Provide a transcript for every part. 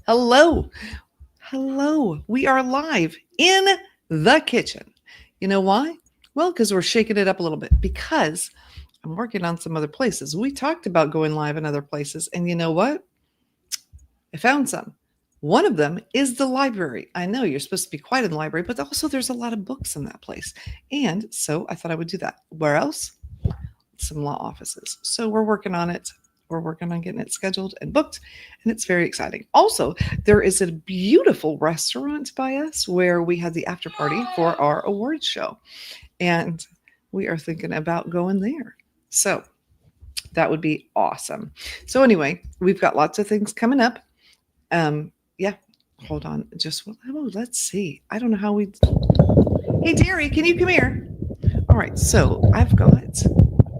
Hello. Hello. We are live in the kitchen. You know why? Well, because we're shaking it up a little bit because I'm working on some other places. We talked about going live in other places, and you know what? I found some. One of them is the library. I know you're supposed to be quiet in the library, but also there's a lot of books in that place. And so I thought I would do that. Where else? Some law offices. So we're working on it. We're working on getting it scheduled and booked, and it's very exciting. Also, there is a beautiful restaurant by us where we had the after party for our awards show, and we are thinking about going there. So that would be awesome. So anyway, we've got lots of things coming up. Yeah, hold on. Let's see. I don't know how we. Hey, Derry, can you come here? All right, so I've got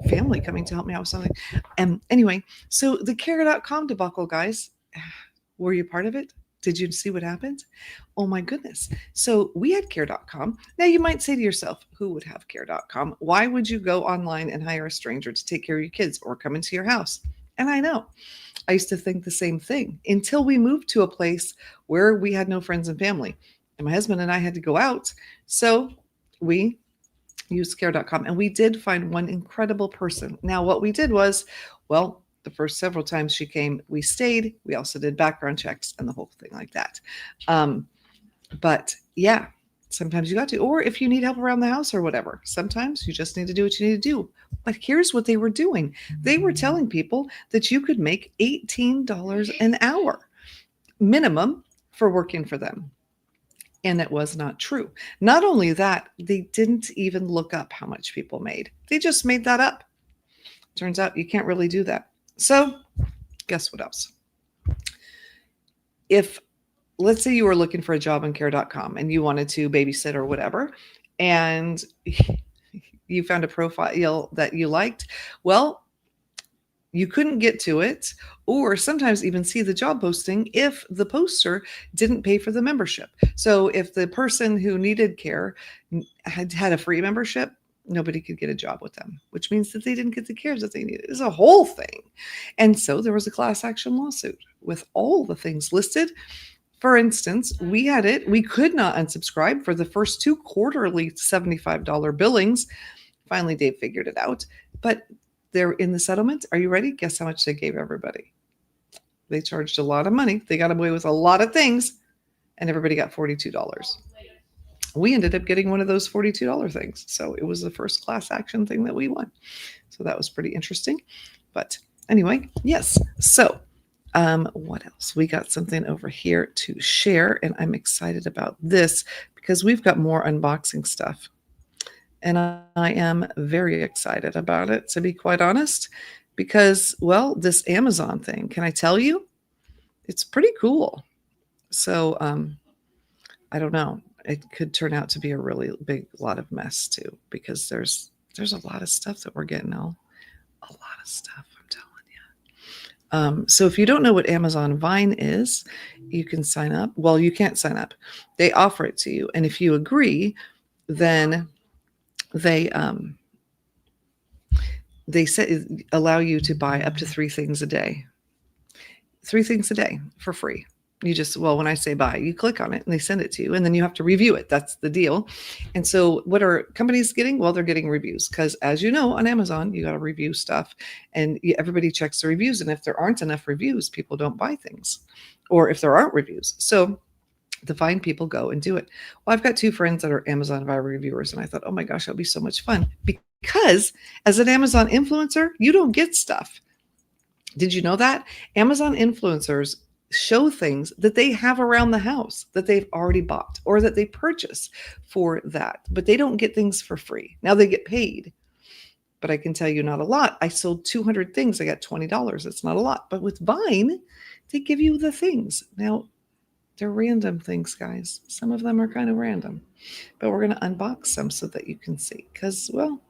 family coming to help me out with something. Anyway, so the care.com debacle, guys, were you part of it? Did you see what happened? Oh my goodness. So we had care.com. Now you might say to yourself, who would have care.com? Why would you go online and hire a stranger to take care of your kids or come into your house? And I know I used to think the same thing until we moved to a place where we had no friends and family. And my husband and I had to go out. So we used care.com, and we did find one incredible person. Now, what we did was, well, the first several times she came, we stayed. We also did background checks and the whole thing like that. But yeah, sometimes you got to, or if you need help around the house or whatever, sometimes you just need to do what you need to do. But here's what they were doing. They were telling people that you could make $18 an hour minimum for working for them. And it was not true. Not only that, they didn't even look up how much people made. They just made that up. Turns out you can't really do that. So guess what else? If, let's say you were looking for a job on care.com and you wanted to babysit or whatever, and you found a profile that you liked, well, you couldn't get to it or sometimes even see the job posting if the poster didn't pay for the membership. So if the person who needed care had a free membership, nobody could get a job with them, which means that they didn't get the care that they needed. It's a whole thing. And so there was a class action lawsuit with all the things listed. For instance, we had it. We could not unsubscribe for the first two quarterly $75 billings. Finally, Dave figured it out. But they're in the settlement. Are you ready? Guess how much they gave everybody? They charged a lot of money. They got away with a lot of things, and everybody got $42. We ended up getting one of those $42 things. So it was the first class action thing that we won. So that was pretty interesting. But anyway, yes. So what else? We got something over here to share, and I'm excited about this because we've got more unboxing stuff. And I am very excited about it, to be quite honest, because, well, this Amazon thing, can I tell you? It's pretty cool. So I don't know. It could turn out to be a really big lot of mess too, because there's a lot of stuff that we're getting a lot of stuff, I'm telling you. So if you don't know what Amazon Vine is, you can sign up. Well, you can't sign up. They offer it to you. And if you agree, then they say allow you to buy up to 3 things a day. 3 things a day for free. You just, well, when I say buy, you click on it and they send it to you, and then you have to review it. That's the deal. And so what are companies getting? Well, they're getting reviews because, as you know, on Amazon, you got to review stuff, and everybody checks the reviews. And if there aren't enough reviews, people don't buy things, or if there aren't reviews. So the fine people go and do it. Well, I've got 2 friends that are Amazon Vine reviewers, and I thought, oh my gosh, that'll be so much fun, because as an Amazon influencer, you don't get stuff. Did you know that? Amazon influencers show things that they have around the house that they've already bought or that they purchase for that, but they don't get things for free. Now they get paid, but I can tell you not a lot. I sold 200 things. I got $20. It's not a lot, but with Vine, they give you the things. Now, they're random things, guys. Some of them are kind of random, but we're going to unbox some so that you can see, because, well,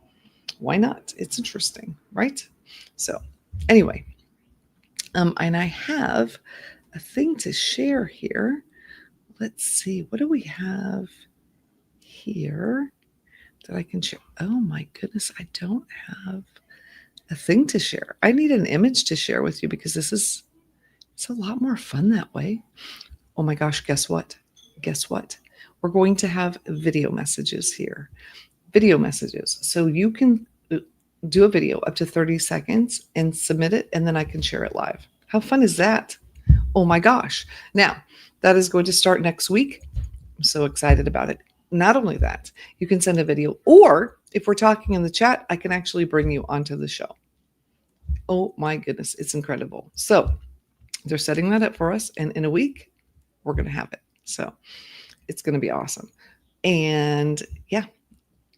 why not? It's interesting, right? So anyway, and I have a thing to share here. Let's see. What do we have here that I can share? Oh my goodness. I don't have a thing to share. I need an image to share with you because this is It's a lot more fun that way. Oh my gosh, guess what? Guess what? We're going to have video messages here. Video messages. So you can do a video up to 30 seconds and submit it, and then I can share it live. How fun is that? Oh my gosh. Now, that is going to start next week. I'm so excited about it. Not only that, you can send a video, or if we're talking in the chat, I can actually bring you onto the show. Oh my goodness, it's incredible. So they're setting that up for us, and in a week, we're going to have it. So it's going to be awesome. And yeah,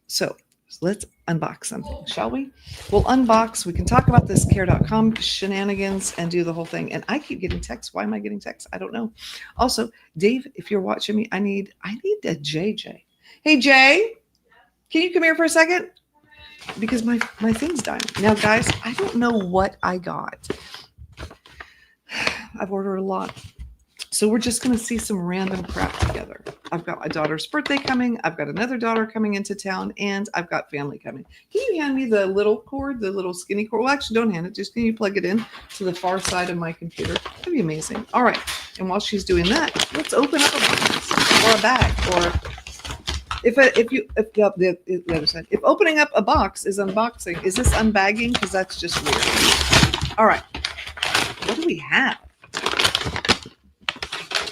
so let's unbox something, shall we? We'll unbox. We can talk about this care.com shenanigans and do the whole thing. And I keep getting texts. Why am I getting texts? I don't know. Also, Dave, if you're watching me, I need a JJ. Hey, Jay, can you come here for a second? Because my thing's dying. Now, guys, I don't know what I got. I've ordered a lot. So we're just going to see some random crap together. I've got my daughter's birthday coming. I've got another daughter coming into town, and I've got family coming. Can you hand me the little cord, the little skinny cord? Well, actually, don't hand it. Just can you plug it in to the far side of my computer? That'd be amazing. All right. And while she's doing that, let's open up a box or a bag, or if the other side. If opening up a box is unboxing, is this unbagging? Because that's just weird. All right. What do we have?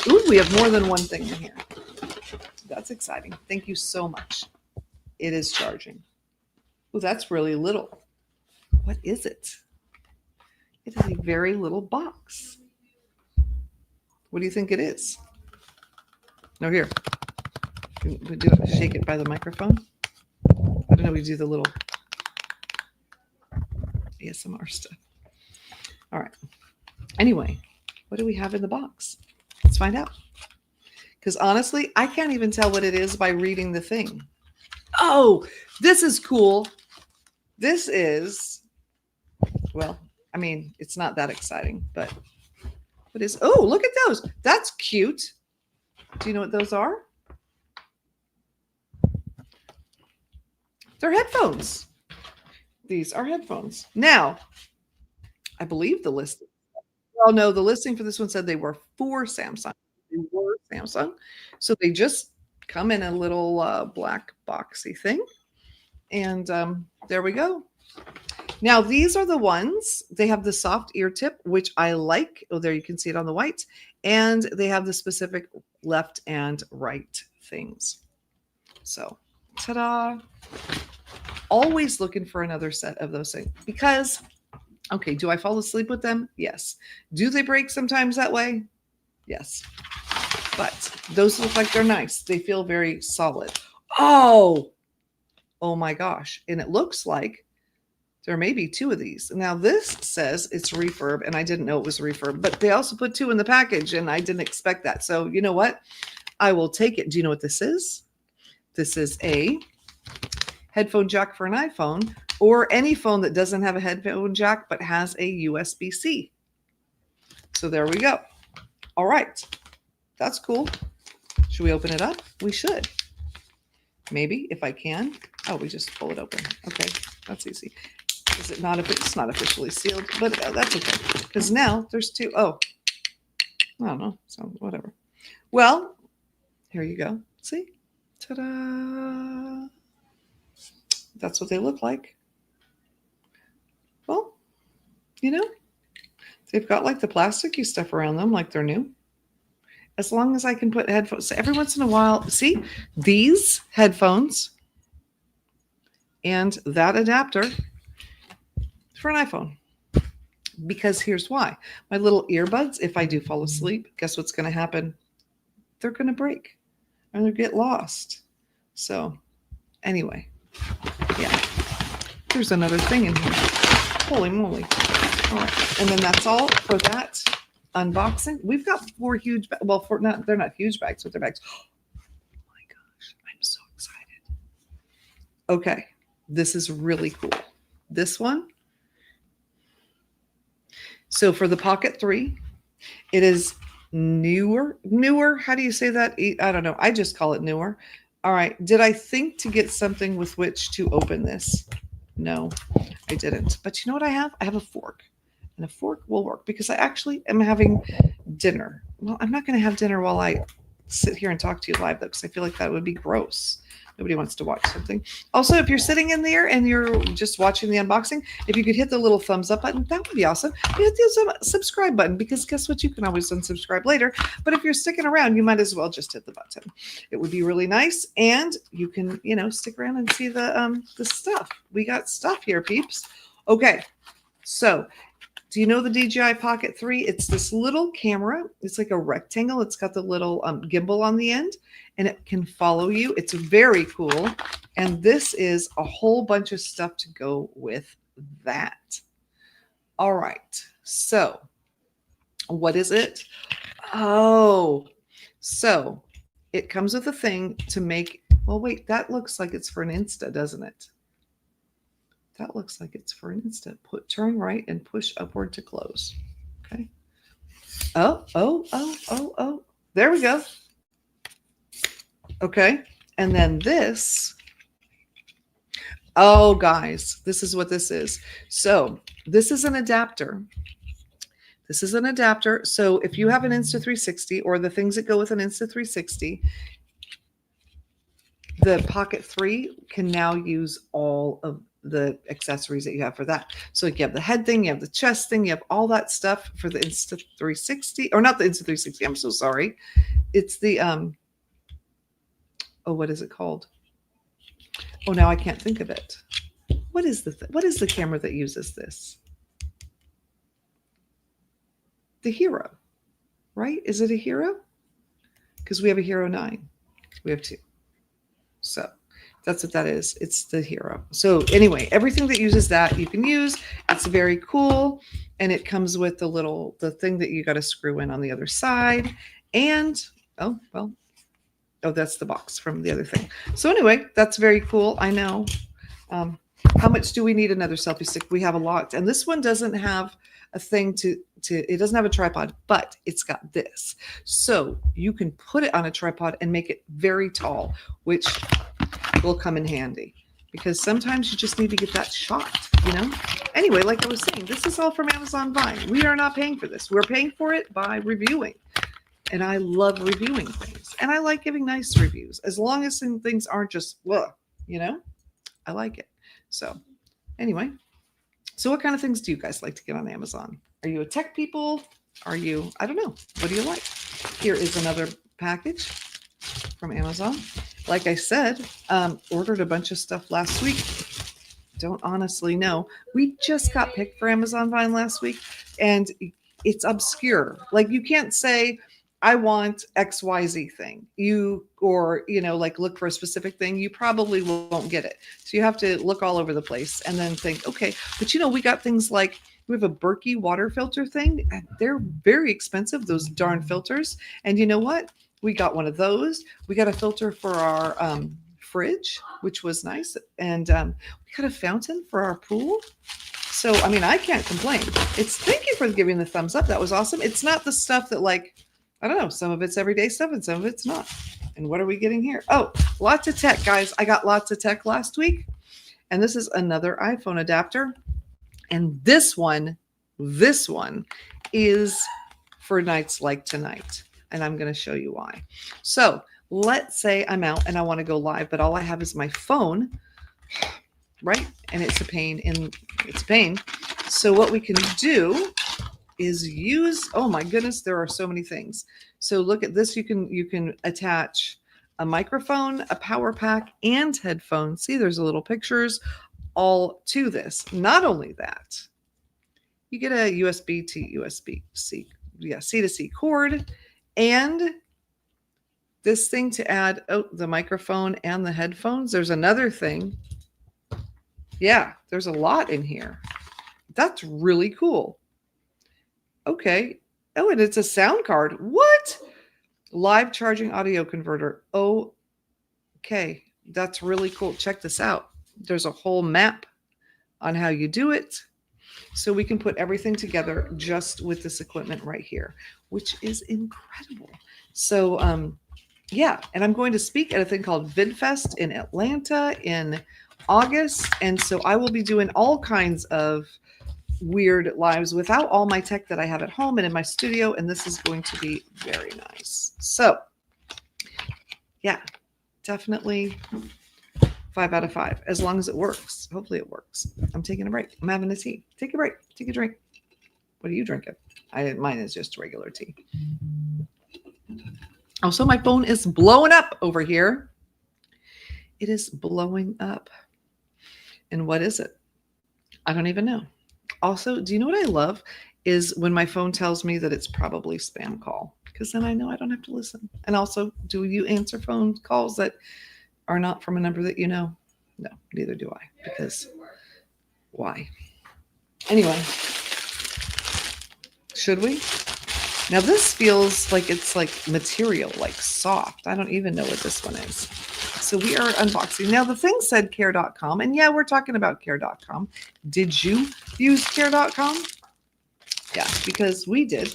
Ooh, we have more than one thing in here. That's exciting. Thank you so much. It is charging. Ooh, that's really little. What is it? It is a very little box. What do you think it is? No, here. We do it. Shake it by the microphone. I don't know. We do the little ASMR stuff. All right. Anyway, what do we have in the box? Let's find out. Because honestly, I can't even tell what it is by reading the thing. Oh, this is cool. This is, well, I mean, it's not that exciting, but what is, oh, look at those. That's cute. Do you know what those are? They're headphones. These are headphones. Now, I believe the list. Well, no, the listing for this one said they were for Samsung. They were Samsung. So they just come in a little black boxy thing. And there we go. Now, these are the ones. They have the soft ear tip, which I like. Oh, there you can see it on the white. And they have the specific left and right things. So, ta-da. Always looking for another set of those things. Because, okay, do I fall asleep with them? Yes. Do they break sometimes that way? Yes. But those look like they're nice. They feel very solid. Oh my gosh. And it looks like there may be two of these. Now this says it's refurb, and I didn't know it was refurb, but they also put two in the package, and I didn't expect that. So you know what? I will take it. Do you know what this is? This is a headphone jack for an iPhone, or any phone that doesn't have a headphone jack but has a USB-C. So there we go. All right. That's cool. Should we open it up? We should. Maybe, if I can. Oh, we just pull it open. Okay, that's easy. Is it not? It's not officially sealed, but that's okay. Because now there's two. Oh, I don't know. So whatever. Well, here you go. See? Ta-da! That's what they look like. Well, you know, they've got like the plasticky stuff around them like they're new. As long as I can put headphones. So every once in a while, see, these headphones and that adapter for an iPhone. Because here's why. My little earbuds, if I do fall asleep, guess what's going to happen? They're going to break and they'll get lost. So anyway, yeah. There's another thing in here. Holy moly. All right. And then that's all for that unboxing. We've got four huge, well, they're not huge bags, but they're bags. Oh my gosh, I'm so excited. Okay, this is really cool. This one. So for the Pocket 3, it is newer. How do you say that? I don't know. I just call it newer. All right. Did I think to get something with which to open this? No, I didn't. But you know what I have? I have a fork. and a fork will work because I actually am having dinner. Well, I'm not going to have dinner while I sit here and talk to you live, though, because I feel like that would be gross. Nobody wants to watch something. Also, if you're sitting in there and you're just watching the unboxing, if you could hit the little thumbs up button, that would be awesome. You hit the subscribe button, because guess what? You can always unsubscribe later. But if you're sticking around, you might as well just hit the button. It would be really nice. And you can, stick around and see the stuff. We got stuff here, peeps. Okay. So do you know the DJI Pocket 3? It's this little camera. It's like a rectangle. It's got the little gimbal on the end, and it can follow you. It's very cool. And this is a whole bunch of stuff to go with that. All right. So what is it? Oh, so it comes with a thing to make, well, wait, that looks like it's for an Insta, doesn't it? That looks like it's for an Insta. Turn right and push upward to close. Okay. Oh. There we go. Okay. And then this. Oh, guys, this is what this is. So this is an adapter. This is an adapter. So if you have an Insta360 or the things that go with an Insta360, the Pocket 3 can now use all of the accessories that you have for that. So you have the head thing, you have the chest thing, you have all that stuff for the Insta360, or not the Insta360. I'm so sorry. It's the, what is it called? Oh, now I can't think of it. What is the camera that uses this? The Hero, right? Is it a Hero? Because we have a Hero 9. We have 2. So that's what that is. It's the Hero. So anyway, everything that uses that you can use. It's very cool. And it comes with the thing that you got to screw in on the other side. And, that's the box from the other thing. So anyway, that's very cool. I know. How much do we need another selfie stick? We have a lot. And this one doesn't have a thing it doesn't have a tripod, but it's got this. So you can put it on a tripod and make it very tall, which will come in handy, because sometimes you just need to get that shot, Anyway, like I was saying, this is all from Amazon Vine. We are not paying for this. We're paying for it by reviewing. And I love reviewing things. And I like giving nice reviews. As long as things aren't just, I like it. So anyway, so what kind of things do you guys like to get on Amazon? Are you a tech people? I don't know. What do you like? Here is another package from Amazon. Like I said, ordered a bunch of stuff last week. Don't honestly know. We just got picked for Amazon Vine last week, and it's obscure. Like, you can't say, I want XYZ thing. Look for a specific thing. You probably won't get it. So you have to look all over the place and then think, okay, but we got things like, we have a Berkey water filter thing, and they're very expensive, those darn filters. And you know what? We got one of those. We got a filter for our fridge, which was nice. And we got a fountain for our pool. So, I can't complain. Thank you for giving the thumbs up. That was awesome. It's not the stuff that, I don't know, some of it's everyday stuff and some of it's not. And what are we getting here? Oh, lots of tech, guys. I got lots of tech last week. And this is another iPhone adapter. And this one is for nights like tonight. And I'm going to show you why. So let's say I'm out and I want to go live, but all I have is my phone, right? And it's a pain. So what we can do is use, oh my goodness, there are so many things. So look at this. You can attach a microphone, a power pack, and headphones. See, there's a little pictures all to this. Not only that, you get a USB to USB-C, C to C cord, and this thing to add the microphone and the headphones. There's another thing. Yeah, there's a lot in here. That's really cool. Okay. Oh, and it's a sound card. What? Live charging audio converter. Okay. That's really cool. Check this out. There's a whole map on how you do it. So we can put everything together just with this equipment right here, which is incredible. So, yeah. And I'm going to speak at a thing called VidFest in Atlanta in August. And so I will be doing all kinds of weird lives without all my tech that I have at home and in my studio. And this is going to be very nice. So yeah, definitely 5 out of 5, as long as it works. Hopefully it works. I'm taking a break. I'm having a tea. Take a break. Take a drink. What are you drinking? Mine is just regular tea. Oh, so my phone is blowing up over here. It is blowing up. And what is it? I don't even know. Also, do you know what I love is when my phone tells me that it's probably spam call, because then I know I don't have to listen. And also, do you answer phone calls that are not from a number that you know? No, neither do I, because why? Anyway, should we? Now this feels like it's like material, like soft. I don't even know what this one is. So we are unboxing. Now the thing said care.com, and yeah, we're talking about care.com. Did you use care.com? Yeah, because we did.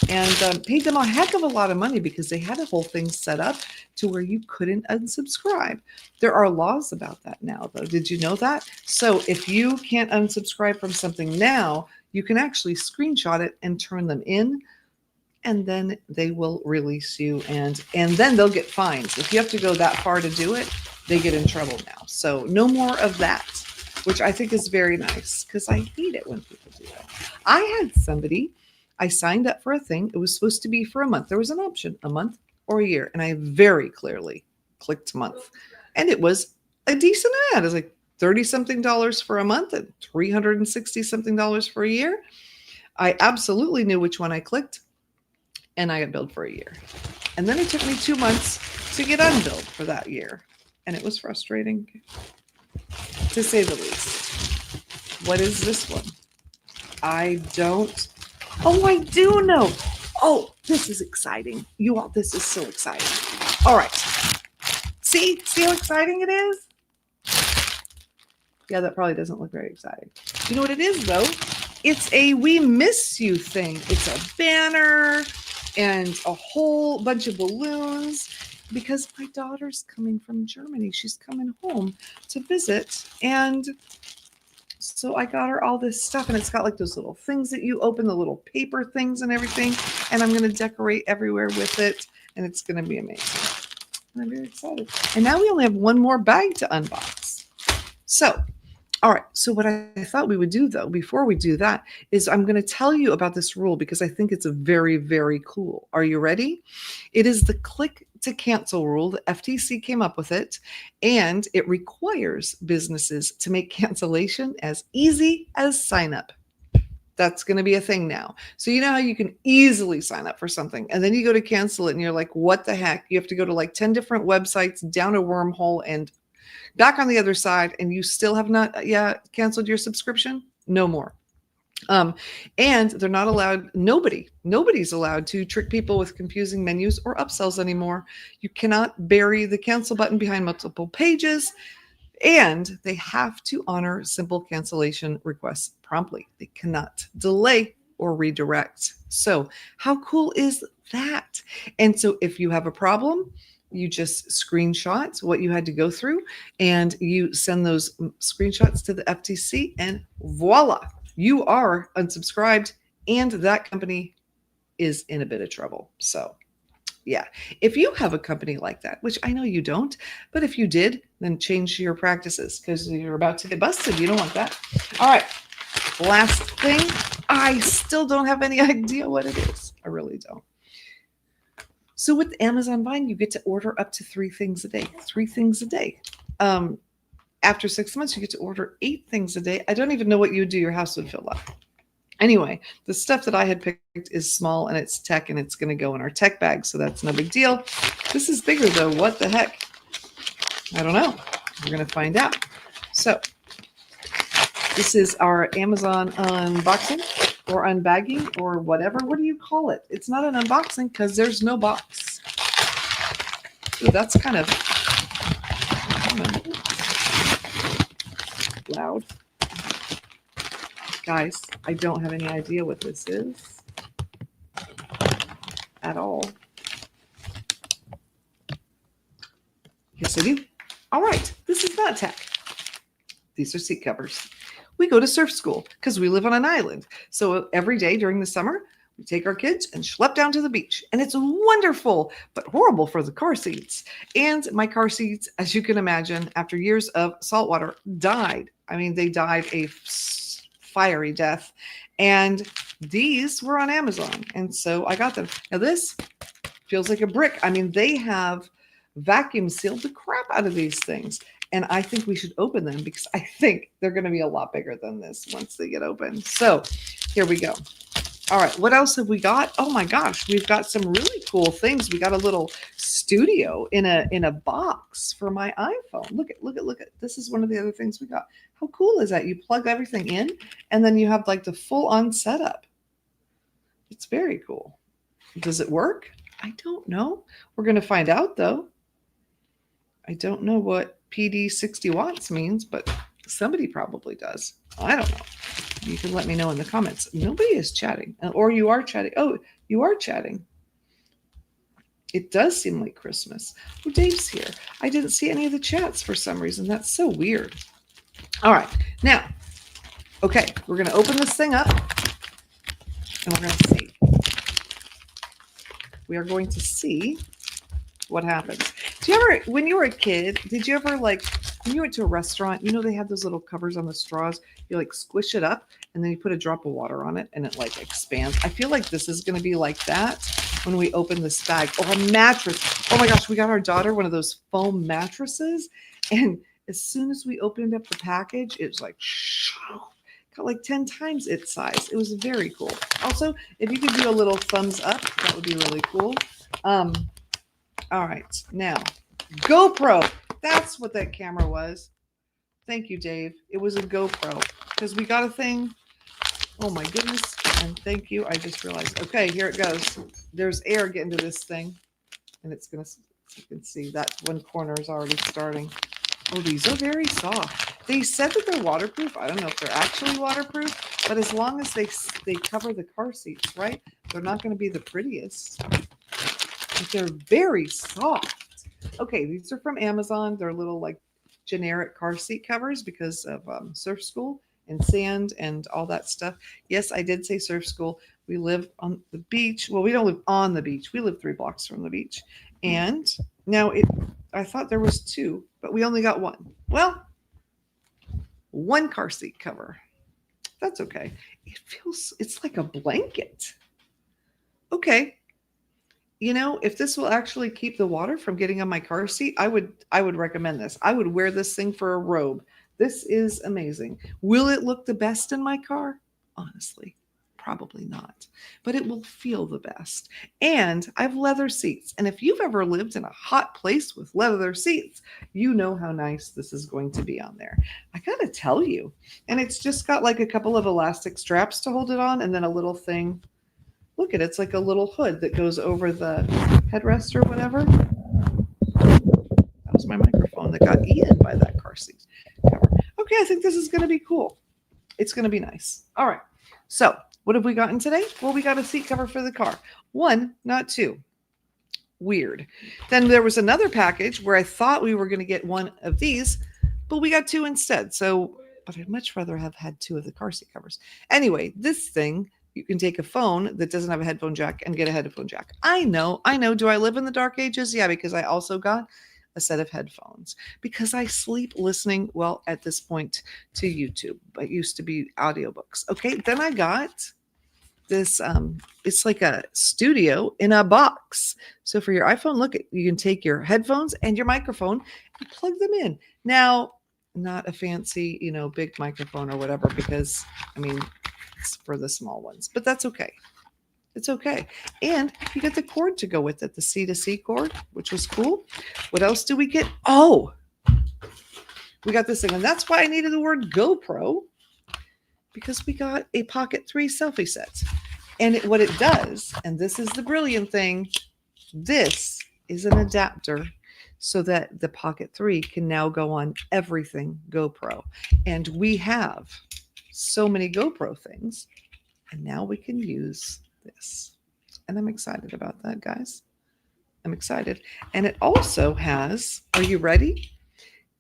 And paid them a heck of a lot of money because they had a whole thing set up to where you couldn't unsubscribe. There are laws about that now, though. Did you know that? So if you can't unsubscribe from something now, you can actually screenshot it and turn them in, and then they will release you, and then they'll get fines. If you have to go that far to do it, they get in trouble now. So no more of that, which I think is very nice, because I hate it when people do that. I had somebody, I signed up for a thing. It was supposed to be for a month. There was an option, a month or a year. And I very clearly clicked month. And it was a decent ad. It was like $30-something for a month and $360-something for a year. I absolutely knew which one I clicked. And I got billed for a year. And then it took me 2 months to get unbilled for that year. And it was frustrating, to say the least. What is this one? I don't. Oh, I do know. Oh, this is exciting. You all, this is so exciting. All right. See how exciting it is? Yeah, that probably doesn't look very exciting. You know what it is, though? It's a We Miss You thing. It's a banner and a whole bunch of balloons, because my daughter's coming from Germany. She's coming home to visit. And so I got her all this stuff, and it's got like those little things that you open, the little paper things and everything. And I'm going to decorate everywhere with it, and it's going to be amazing. And I'm very excited. And now we only have one more bag to unbox. So, all right. So what I thought we would do, though, before we do that, is I'm going to tell you about this rule, because I think it's a very, very cool. Are you ready? It is the click to cancel rule. The FTC came up with it, and it requires businesses to make cancellation as easy as sign up. That's going to be a thing now. So you know how you can easily sign up for something, and then you go to cancel it and you're like, what the heck? You have to go to like 10 different websites, down a wormhole, and back on the other side, and you still have not canceled your subscription? No more. And they're not allowed, nobody's allowed to trick people with confusing menus or upsells anymore. You cannot bury the cancel button behind multiple pages, and they have to honor simple cancellation requests promptly. They cannot delay or redirect. So how cool is that? And so if you have a problem, you just screenshot what you had to go through, and you send those screenshots to the FTC, and voila, you are unsubscribed, and that company is in a bit of trouble. So yeah, if you have a company like that, which I know you don't, but if you did, then change your practices, because you're about to get busted. You don't want that. All right, last thing. I still don't have any idea what it is. I really don't. So with Amazon Vine, you get to order up to 3 things a day. 3 things a day. After 6 months, you get to order 8 things a day. I don't even know what you would do. Your house would fill up. Anyway, the stuff that I had picked is small, and it's tech, and it's going to go in our tech bag, so that's no big deal. This is bigger, though. What the heck? I don't know. We're going to find out. So this is our Amazon unboxing, or unbagging, or whatever. What do you call it? It's not an unboxing because there's no box. Ooh, that's kind of loud. Guys, I don't have any idea what this is at all. Yes, I do. All right, this is not tech. These are seat covers. We go to surf school because we live on an island. So every day during the summer, we take our kids and schlep down to the beach. And it's wonderful, but horrible for the car seats. And my car seats, as you can imagine, after years of salt water, died. I mean, they died a fiery death. And these were on Amazon. And so I got them. Now this feels like a brick. I mean, they have vacuum sealed the crap out of these things. And I think we should open them because I think they're going to be a lot bigger than this once they get open. So here we go. All right, what else have we got? Oh my gosh, we've got some really cool things. We got a little studio in a box for my iPhone. Look at. This is one of the other things we got. How cool is that? You plug everything in and then you have like the full-on setup. It's very cool. Does it work? I don't know. We're going to find out though. I don't know what PD 60 watts means, but somebody probably does. I don't know. You can let me know in the comments. Nobody is chatting. Or you are chatting. Oh, you are chatting. It does seem like Christmas. Oh, Dave's here. I didn't see any of the chats for some reason. That's so weird. All right. Now, okay, we're going to open this thing up. And we're going to see. We are going to see what happens. Do you ever, when you were a kid, did you ever like, when you went to a restaurant, you know they have those little covers on the straws, you like squish it up and then you put a drop of water on it and it like expands. I feel like this is going to be like that when we open this bag. Oh, a mattress. Oh my gosh, we got our daughter one of those foam mattresses. And as soon as we opened up the package, it was like, got like 10 times its size. It was very cool. Also, if you could do a little thumbs up, that would be really cool. All right, now GoPro. That's what that camera was. Thank you, Dave. It was a GoPro because we got a thing. Oh my goodness. And thank you. I just realized. Okay, here it goes. There's air getting to this thing. And it's going to, you can see that one corner is already starting. Oh, these are very soft. They said that they're waterproof. I don't know if they're actually waterproof, but as long as they cover the car seats, right? They're not going to be the prettiest. But they're very soft. Okay, these are from Amazon. They're little like generic car seat covers because of surf school and sand and all that stuff. Yes, I did say surf school. We live on the beach. Well, we don't live on the beach. We live 3 blocks from the beach. And now I thought there was 2, but we only got 1. Well, 1 car seat cover. That's okay. It's like a blanket. Okay. You know, if this will actually keep the water from getting on my car seat, I would recommend this. I would wear this thing for a robe. This is amazing. Will it look the best in my car? Honestly, probably not. But it will feel the best. And I have leather seats. And if you've ever lived in a hot place with leather seats, you know how nice this is going to be on there. I gotta tell you. And it's just got like a couple of elastic straps to hold it on and then a little thing. Look at it, it's like a little hood that goes over the headrest or whatever. That was my microphone that got eaten by that car seat cover. Okay, I think this is going to be cool. It's going to be nice. All right, so what have we gotten today? Well, we got a seat cover for the car. 1, not 2. Weird. Then there was another package where I thought we were going to get 1 of these, but we got 2 instead. But I'd much rather have had 2 of the car seat covers. Anyway, this thing, you can take a phone that doesn't have a headphone jack and get a headphone jack. I know. Do I live in the dark ages? Yeah, because I also got a set of headphones because I sleep listening, well, at this point to YouTube. It used to be audiobooks. Okay, then I got this, it's like a studio in a box. So for your iPhone, look, you can take your headphones and your microphone and plug them in. Now, not a fancy, big microphone or whatever, because, it's for the small ones, but that's okay. It's okay. And you get the cord to go with it, the C2C cord, which was cool. What else do we get? Oh, we got this thing. And that's why I needed the word GoPro, because we got a Pocket 3 selfie set. And what it does, and this is the brilliant thing, this is an adapter so that the Pocket 3 can now go on everything GoPro. And we have so many GoPro things, and now we can use this. And I'm excited about that, guys. I'm excited. And it also has, are you ready?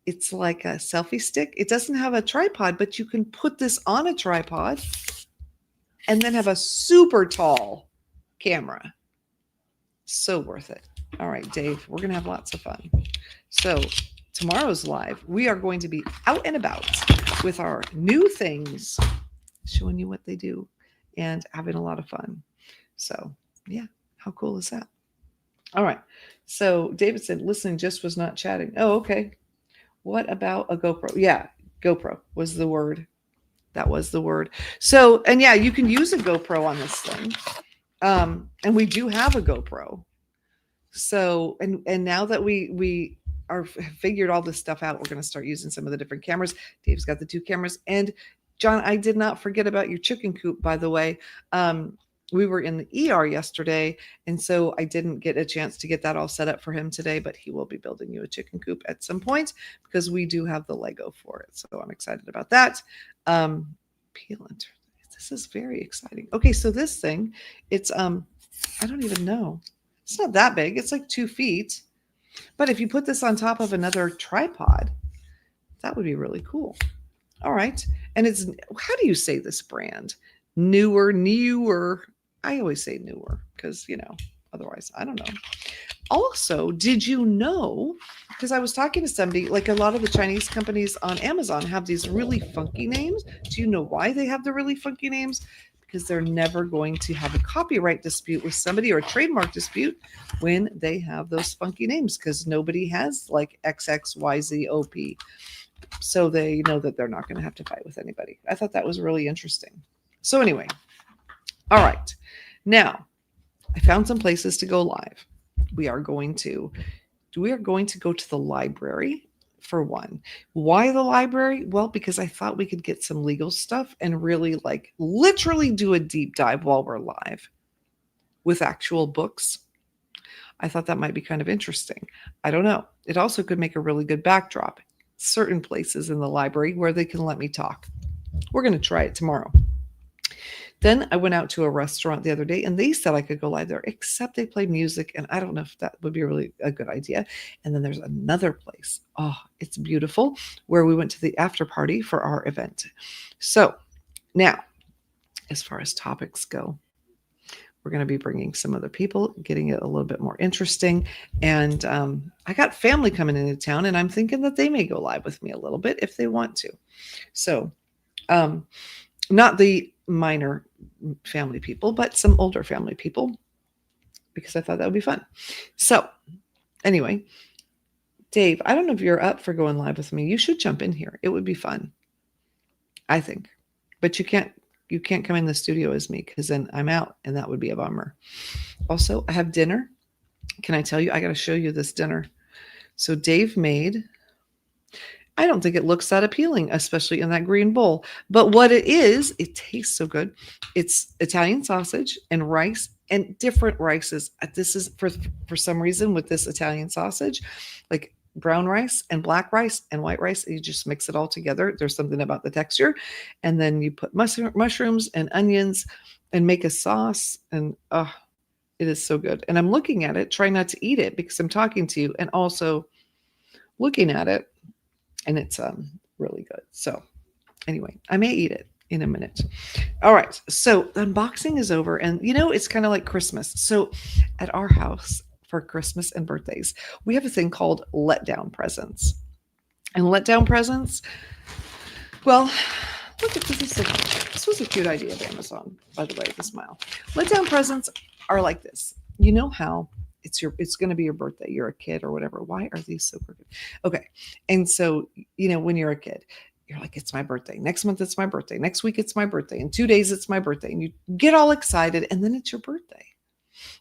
It's like a selfie stick. It doesn't have a tripod, but you can put this on a tripod and then have a super tall camera. So worth it. All right, Dave, we're going to have lots of fun. So tomorrow's live, we are going to be out and about with our new things, showing you what they do and having a lot of fun. So yeah, how cool is that? All right. So David said, listening just was not chatting. Oh, okay. What about a GoPro? Yeah, GoPro was the word. That was the word. So, and yeah, you can use a GoPro on this thing. And we do have a GoPro. So, and now that we are figured all this stuff out, we're going to start using some of the different cameras. Dave's got the 2 cameras. And John, I did not forget about your chicken coop, by the way. We were in the ER yesterday, and so I didn't get a chance to get that all set up for him today, but he will be building you a chicken coop at some point because we do have the Lego for it. So I'm excited about that. Peel and turn. This is very exciting. Okay, so this thing, it's I don't even know. It's not that big. It's like 2 feet. But if you put this on top of another tripod, that would be really cool. All right. And it's, how do you say this brand? Newer. I always say newer because, otherwise, I don't know. Also, did you know, because I was talking to somebody, like a lot of the Chinese companies on Amazon have these really funky names. Do you know why they have the really funky names? Because they're never going to have a copyright dispute with somebody or a trademark dispute when they have those funky names, because nobody has like XXYZOP. So they know that they're not going to have to fight with anybody. I thought that was really interesting. So anyway, all right. Now, I found some places to go live. We are going to go to the library for one. Why the library? Well, because I thought we could get some legal stuff and really literally do a deep dive while we're live with actual books. I thought that might be kind of interesting. I don't know. It also could make a really good backdrop. Certain places in the library where they can let me talk. We're going to try it tomorrow. Then I went out to a restaurant the other day and they said I could go live there, except they play music. And I don't know if that would be really a good idea. And then there's another place. Oh, it's beautiful, where we went to the after party for our event. So now, as far as topics go, we're going to be bringing some other people, getting it a little bit more interesting. And I got family coming into town, and I'm thinking that they may go live with me a little bit if they want to. So not the minor family people, but some older family people, because I thought that would be fun. So anyway, Dave, I don't know if you're up for going live with me. You should jump in here. It would be fun, I think. But you can't come in the studio as me, because then I'm out, and that would be a bummer. Also, I have dinner. Can I tell you? I got to show you this dinner. So Dave made, I don't think it looks that appealing, especially in that green bowl. But what it is, it tastes so good. It's Italian sausage and rice and different rices. This is for some reason with this Italian sausage, like brown rice and black rice and white rice. You just mix it all together. There's something about the texture. And then you put mushrooms and onions and make a sauce. And it is so good. And I'm looking at it, trying not to eat it because I'm talking to you, and also looking at it. And it's really good. So anyway, I may eat it in a minute. All right. So the unboxing is over. And, it's kind of like Christmas. So at our house for Christmas and birthdays, we have a thing called letdown presents. And letdown presents, well, look at this. This was a cute idea of Amazon, by the way, the smile. Letdown presents are like this. You know how it's going to be your birthday. You're a kid or whatever. Why are these so crooked? Okay. And so, when you're a kid, you're like, it's my birthday. Next month, it's my birthday. Next week, it's my birthday. In 2 days, it's my birthday. And you get all excited. And then it's your birthday.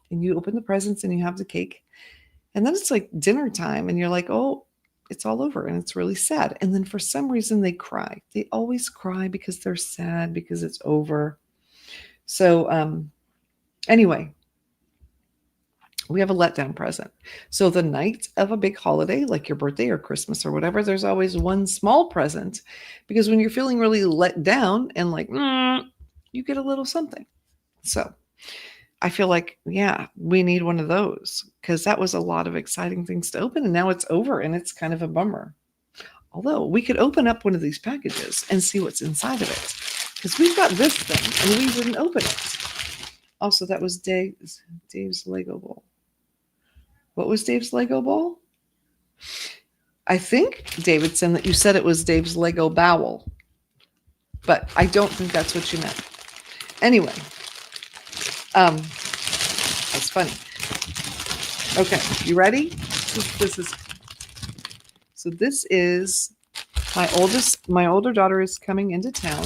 And you open the presents and you have the cake. And then it's like dinner time. And you're like, oh, it's all over. And it's really sad. And then for some reason, they cry. They always cry because they're sad because it's over. So anyway, we have a letdown present. So the night of a big holiday, like your birthday or Christmas or whatever, there's always one small present, because when you're feeling really let down and like, you get a little something. So I feel like, yeah, we need one of those, because that was a lot of exciting things to open, and now it's over and it's kind of a bummer. Although we could open up one of these packages and see what's inside of it. Because we've got this thing and we didn't open it. Also, that was Dave's Lego bowl. What was Dave's Lego bowl? I think, Davidson, that you said it was Dave's Lego bowel. But I don't think that's what you meant. Anyway, that's funny. Okay, you ready? This is my older daughter is coming into town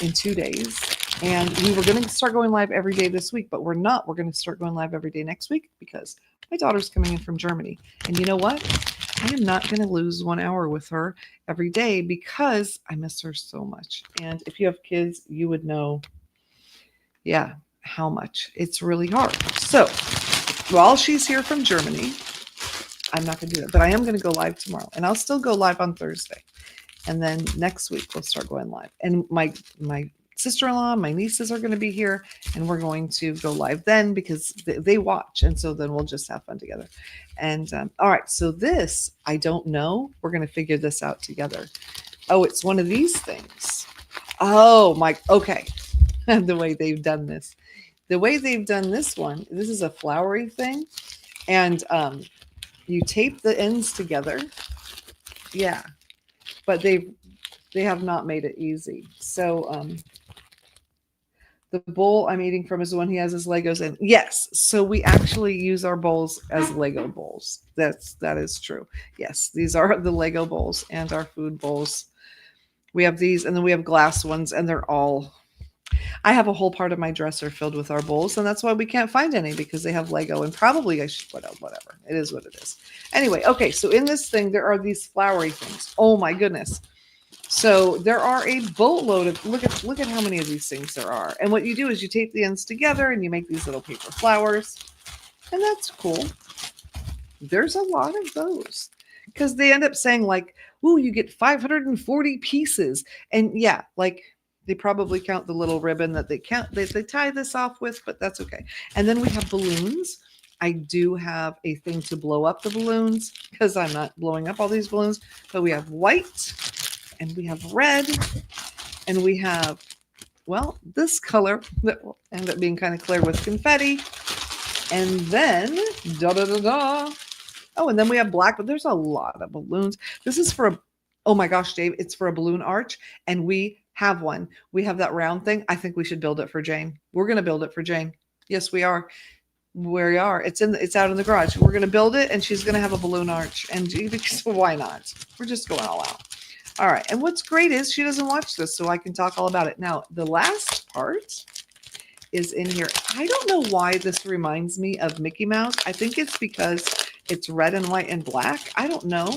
in 2 days. And we were going to start going live every day this week, but we're not. We're going to start going live every day next week because my daughter's coming in from Germany. And you know what? I am not going to lose 1 hour with her every day because I miss her so much. And if you have kids, you would know, yeah, how much. It's really hard. So while she's here from Germany, I'm not going to do that. But I am going to go live tomorrow. And I'll still go live on Thursday. And then next week, we'll start going live. And my sister-in-law, my nieces are going to be here, and we're going to go live then because they watch. And so then we'll just have fun together. And all right, so this, I don't know. We're going to figure this out together. Oh, it's one of these things. Oh, my, okay. The way they've done this. The way they've done this one, this is a flowery thing. And you tape the ends together. Yeah. But they have not made it easy. So the bowl I'm eating from is the one he has his Legos in. Yes. So we actually use our bowls as Lego bowls. That is true. Yes. These are the Lego bowls and our food bowls. We have these, and then we have glass ones, and they're all, I have a whole part of my dresser filled with our bowls, and that's why we can't find any because they have Lego, and probably I should, whatever. It is what it is. Anyway, okay. So in this thing, there are these flowery things. Oh my goodness. So there are a boatload of, look at how many of these things there are. And what you do is you tape the ends together and you make these little paper flowers. And that's cool. There's a lot of those because they end up saying like, ooh, you get 540 pieces. And yeah, like they probably count the little ribbon that they tie this off with, but that's okay. And then we have balloons. I do have a thing to blow up the balloons because I'm not blowing up all these balloons, but we have white. And we have red, and we have, well, this color that will end up being kind of clear with confetti. And then, oh, and then we have black, but there's a lot of balloons. This is for oh my gosh, Dave, it's for a balloon arch, and we have one. We have that round thing. I think we should build it for Jane. We're going to build it for Jane. Yes, we are. We are. It's out in the garage. We're going to build it, and she's going to have a balloon arch. And why not? We're just going all out. All right. And what's great is she doesn't watch this, so I can talk all about it. Now, the last part is in here. I don't know why this reminds me of Mickey Mouse. I think it's because it's red and white and black. I don't know,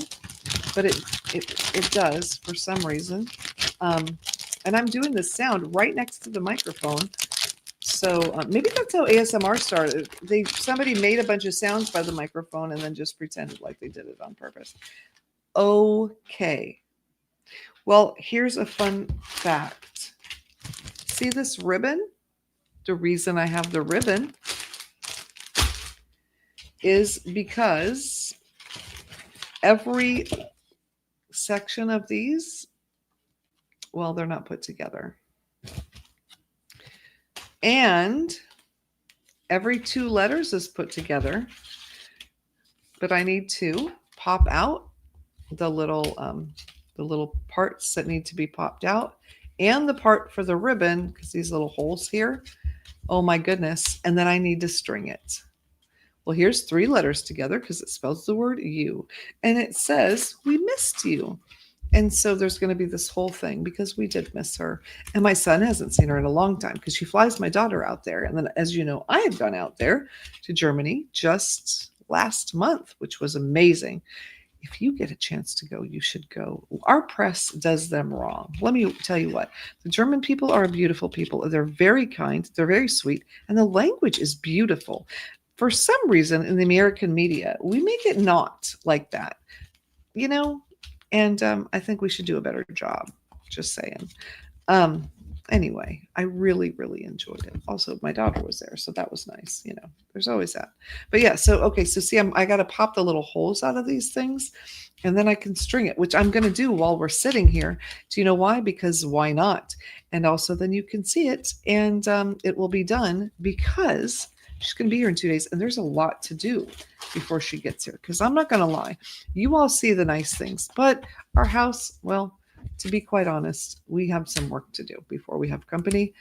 but it does for some reason. And I'm doing this sound right next to the microphone. So maybe that's how ASMR started. Somebody made a bunch of sounds by the microphone and then just pretended like they did it on purpose. Okay. Well, here's a fun fact. See this ribbon? The reason I have the ribbon is because every section of these, well, they're not put together. And every 2 letters is put together, but I need to pop out the little parts that need to be popped out, and the part for the ribbon, because these little holes here. Oh my goodness. And then I need to string it. Well, here's 3 letters together because it spells the word you. And it says, we missed you. And so there's going to be this whole thing because we did miss her. And my son hasn't seen her in a long time because she flies my daughter out there. And then, as you know, I had gone out there to Germany just last month, which was amazing. If you get a chance to go, you should go. Our press does them wrong. Let me tell you what. The German people are beautiful people. They're very kind. They're very sweet. And the language is beautiful. For some reason, in the American media, we make it not like that. You know? And I think we should do a better job. Just saying. Anyway, I really, really enjoyed it. Also, my daughter was there, so that was nice. You know, there's always that. But yeah, so, okay, so see, I got to pop the little holes out of these things. And then I can string it, which I'm going to do while we're sitting here. Do you know why? Because why not? And also then you can see it, and it will be done because she's going to be here in 2 days. And there's a lot to do before she gets here. Because I'm not going to lie. You all see the nice things. But our house, well, to be quite honest, we have some work to do before we have company.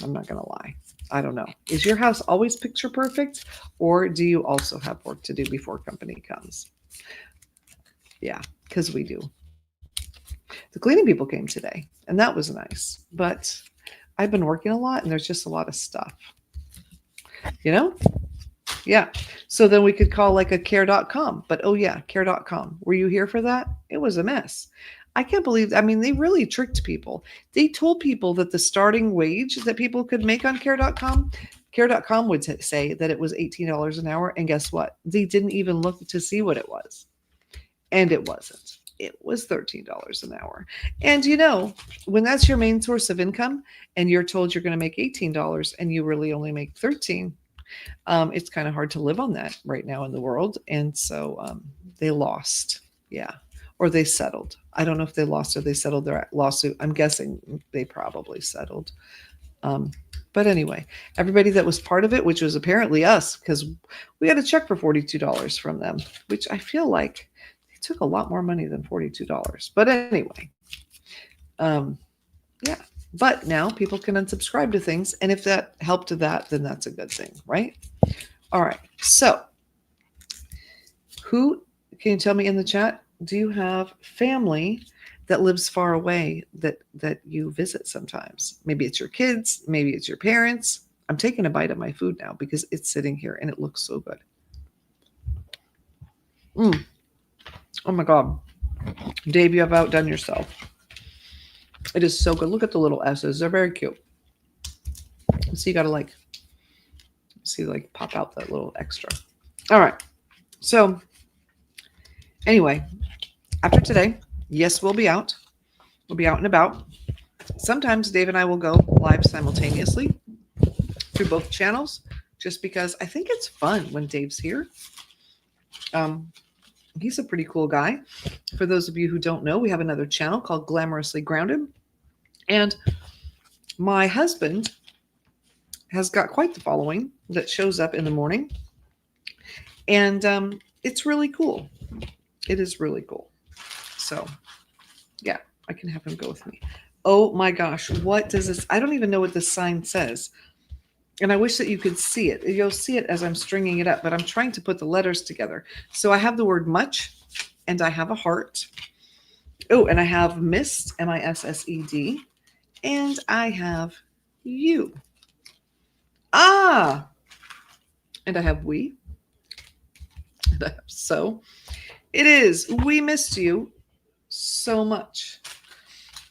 I'm not going to lie. I don't know. Is your house always picture perfect? Or do you also have work to do before company comes? Yeah, because we do. The cleaning people came today, and that was nice. But I've been working a lot, and there's just a lot of stuff. You know? Yeah. So then we could call like a care.com. But oh, yeah, care.com. Were you here for that? It was a mess. I can't believe, I mean, they really tricked people. They told people that the starting wage that people could make on care.com would say that it was $18 an hour. And guess what? They didn't even look to see what it was. And it wasn't. It was $13 an hour. And you know, when that's your main source of income and you're told you're going to make $18 and you really only make 13, it's kind of hard to live on that right now in the world. And so they lost. Yeah. Or they settled. I don't know if they lost or they settled their lawsuit. I'm guessing they probably settled. But anyway, everybody that was part of it, which was apparently us, because we had a check for $42 from them, which I feel like they took a lot more money than $42. But anyway, yeah. But now people can unsubscribe to things. And if that helped to that, then that's a good thing, right? All right. So who can you tell me in the chat? Do you have family that lives far away that you visit sometimes? Maybe it's your kids, maybe it's your parents. I'm taking a bite of my food now because it's sitting here and it looks so good. Oh my God. Dave, you have outdone yourself. It is so good. Look at the little S's. They're very cute. So you got to pop out that little extra. All right. So anyway, after today, yes, we'll be out. We'll be out and about. Sometimes Dave and I will go live simultaneously through both channels just because I think it's fun when Dave's here. He's a pretty cool guy. For those of you who don't know, we have another channel called Glamorously Grounded. And my husband has got quite the following that shows up in the morning. And it's really cool. It is really cool. So, yeah, I can have him go with me. Oh my gosh, what does this? I don't even know what this sign says. And I wish that you could see it. You'll see it as I'm stringing it up, but I'm trying to put the letters together. So I have the word much, and I have a heart. Oh, and I have missed, MISSED, and I have you. Ah, and I have we, and I have so. It is, we missed you so much.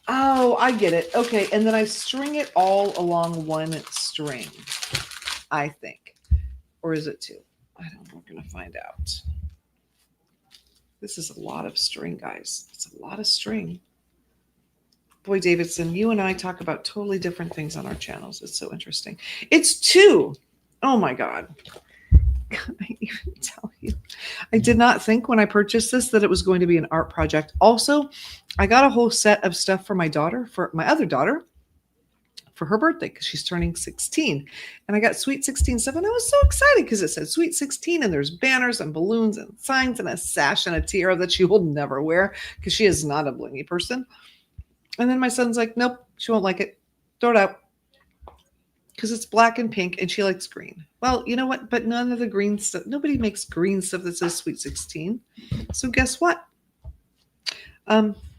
Oh, I get it. Okay, and then I string it all along one string, I think. Or is it two? I don't know. We're going to find out. This is a lot of string, guys. It's a lot of string. Boy, Davidson, you and I talk about totally different things on our channels. It's so interesting. It's two. Oh, my God. Can I even tell you? I did not think when I purchased this that it was going to be an art project. Also, I got a whole set of stuff for my daughter, for my other daughter, for her birthday because she's turning 16. And I got Sweet 16 stuff, and I was so excited because it said Sweet 16, and there's banners and balloons and signs and a sash and a tiara that she will never wear because she is not a blingy person. And then my son's like, nope, she won't like it. Throw it out. Because it's black and pink and she likes green. Well, you know what? But none of the green stuff, nobody makes green stuff that says Sweet 16. So guess what?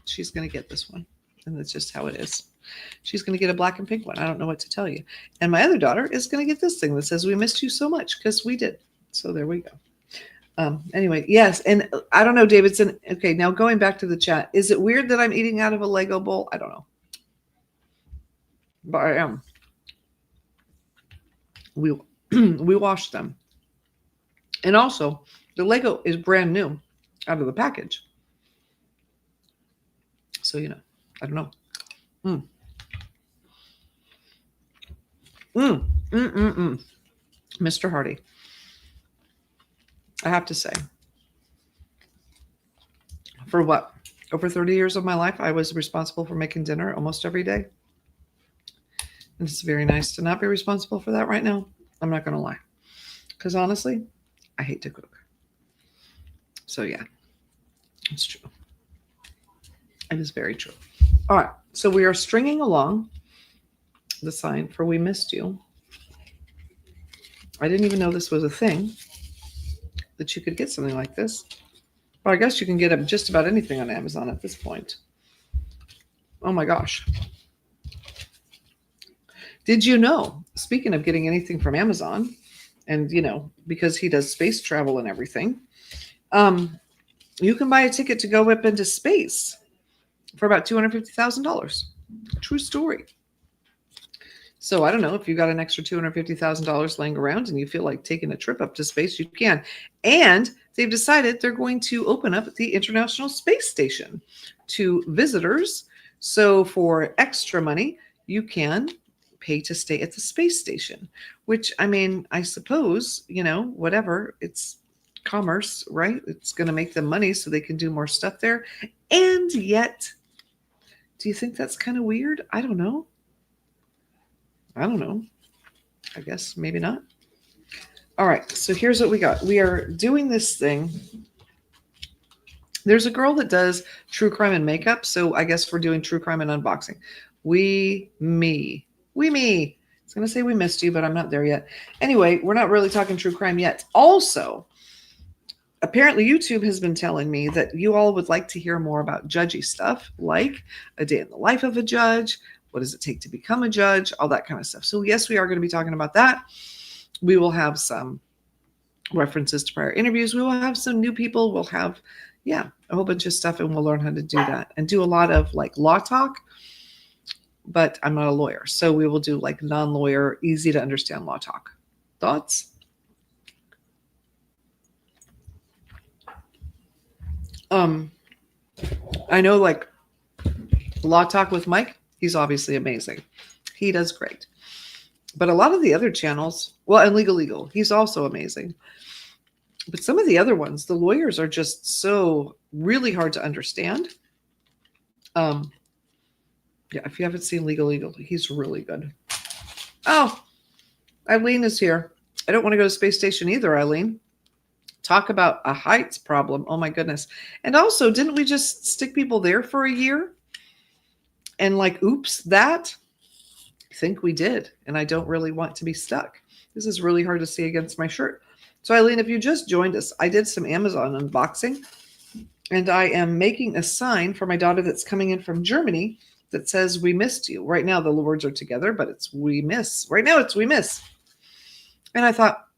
She's going to get this one. And that's just how it is. She's going to get a black and pink one. I don't know what to tell you. And my other daughter is going to get this thing that says we missed you so much because we did. So there we go. Anyway, yes. And I don't know, Davidson. Okay, now going back to the chat. Is it weird that I'm eating out of a Lego bowl? I don't know. But I am. We washed them. And also, the Lego is brand new out of the package. So, you know, I don't know. Mr. Hardy, I have to say, For what? Over 30 years of my life, I was responsible for making dinner almost every day. And it's very nice to not be responsible for that right now. I'm not going to lie. Because honestly, I hate to cook. So yeah, it's true. It is very true. All right. So we are stringing along the sign for We Missed You. I didn't even know this was a thing, that you could get something like this. Well, I guess you can get just about anything on Amazon at this point. Oh my gosh. Did you know, speaking of getting anything from Amazon, and because he does space travel and everything, you can buy a ticket to go up into space for about $250,000. True story. So I don't know if you got an extra $250,000 laying around and you feel like taking a trip up to space, you can. And they've decided they're going to open up the International Space Station to visitors. So for extra money, you can pay to stay at the space station, which, I mean, I suppose, whatever, it's commerce, right? It's going to make them money so they can do more stuff there. And yet, do you think that's kind of weird? I don't know. I guess maybe not. All right. So here's what we got. We are doing this thing. There's a girl that does true crime and makeup. So I guess we're doing true crime and unboxing. Me. I was going to say We Missed You, but I'm not there yet. Anyway, we're not really talking true crime yet. Also, apparently YouTube has been telling me that you all would like to hear more about judgy stuff, like a day in the life of a judge. What does it take to become a judge? All that kind of stuff. So yes, we are going to be talking about that. We will have some references to prior interviews. We will have some new people. We'll have, a whole bunch of stuff, and we'll learn how to do that and do a lot of like law talk. But I'm not a lawyer. So we will do like non-lawyer, easy to understand law talk. Thoughts? I know like law talk with Mike, he's obviously amazing. He does great. But a lot of the other channels, and Legal, he's also amazing. But some of the other ones, the lawyers are just so really hard to understand. If you haven't seen Legal, he's really good. Oh, Eileen is here. I don't want to go to space station either, Eileen. Talk about a heights problem. Oh my goodness. And also, didn't we just stick people there for a year? And like, oops, that? I think we did. And I don't really want to be stuck. This is really hard to see against my shirt. So Eileen, if you just joined us, I did some Amazon unboxing. And I am making a sign for my daughter that's coming in from Germany that says We Missed You. Right now the words are together, but it's We Miss. Right now it's We Miss. And I thought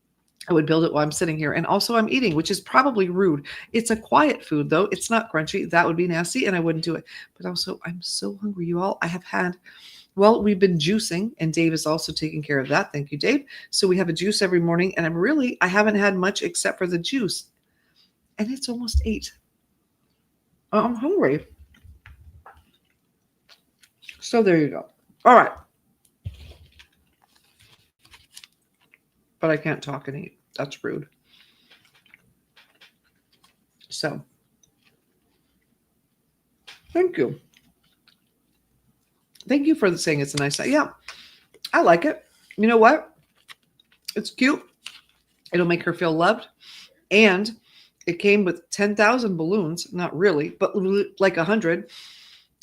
I would build it while I'm sitting here. And also I'm eating, which is probably rude. It's a quiet food though. It's not crunchy. That would be nasty and I wouldn't do it. But also I'm so hungry, you all. I have had, we've been juicing and Dave is also taking care of that. Thank you, Dave. So we have a juice every morning and I haven't had much except for the juice. And it's almost 8. I'm hungry. So there you go. All right. But I can't talk and eat. That's rude. So, thank you. Thank you for saying it's a nice night. Yeah, I like it. You know what? It's cute. It'll make her feel loved. And it came with 10,000 balloons. Not really, but like 100.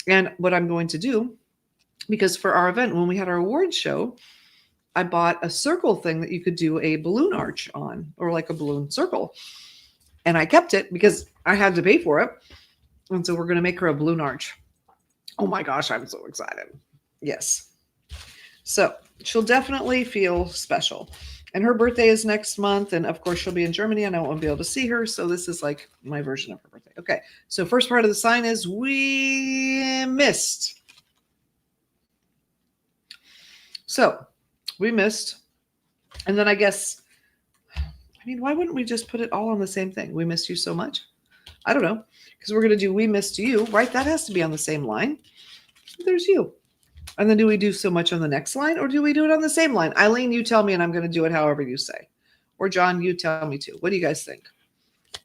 And what I'm going to do, because for our event, when we had our awards show, I bought a circle thing that you could do a balloon arch on, or like a balloon circle. And I kept it because I had to pay for it. And so we're going to make her a balloon arch. Oh my gosh, I'm so excited. Yes. So she'll definitely feel special. And her birthday is next month. And of course, she'll be in Germany and I won't be able to see her. So this is like my version of her birthday. Okay. So first part of the sign is We Missed. So we missed. And then I guess, why wouldn't we just put it all on the same thing? We missed you so much. I don't know. Because we're going to do We Missed You, right? That has to be on the same line. There's you. And then do we do so much on the next line or do we do it on the same line? Eileen, you tell me and I'm going to do it however you say. Or John, you tell me too. What do you guys think?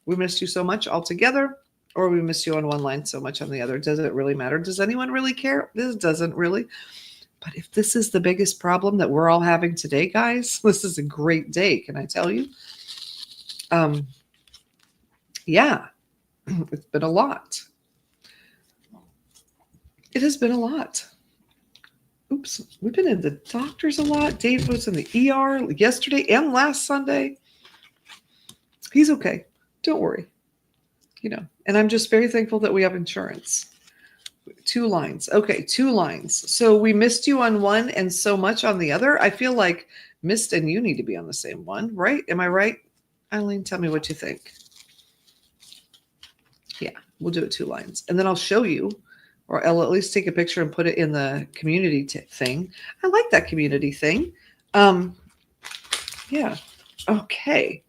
We missed you so much all together. Or we miss you on one line so much on the other. Does it really matter? Does anyone really care? This doesn't really. But if this is the biggest problem that we're all having today, guys, this is a great day. Can I tell you? Yeah, it's been a lot. It has been a lot. Oops, we've been in the doctors a lot. Dave was in the ER yesterday and last Sunday. He's okay. Don't worry. And I'm just very thankful that we have insurance. 2 lines. Okay, 2 lines. So we missed you on one and so much on the other. I feel like Mist and you need to be on the same one, right? Am I right? Eileen, tell me what you think. Yeah, we'll do it 2 lines. And then I'll show you, or I'll at least take a picture and put it in the community thing. I like that community thing. Yeah. Okay.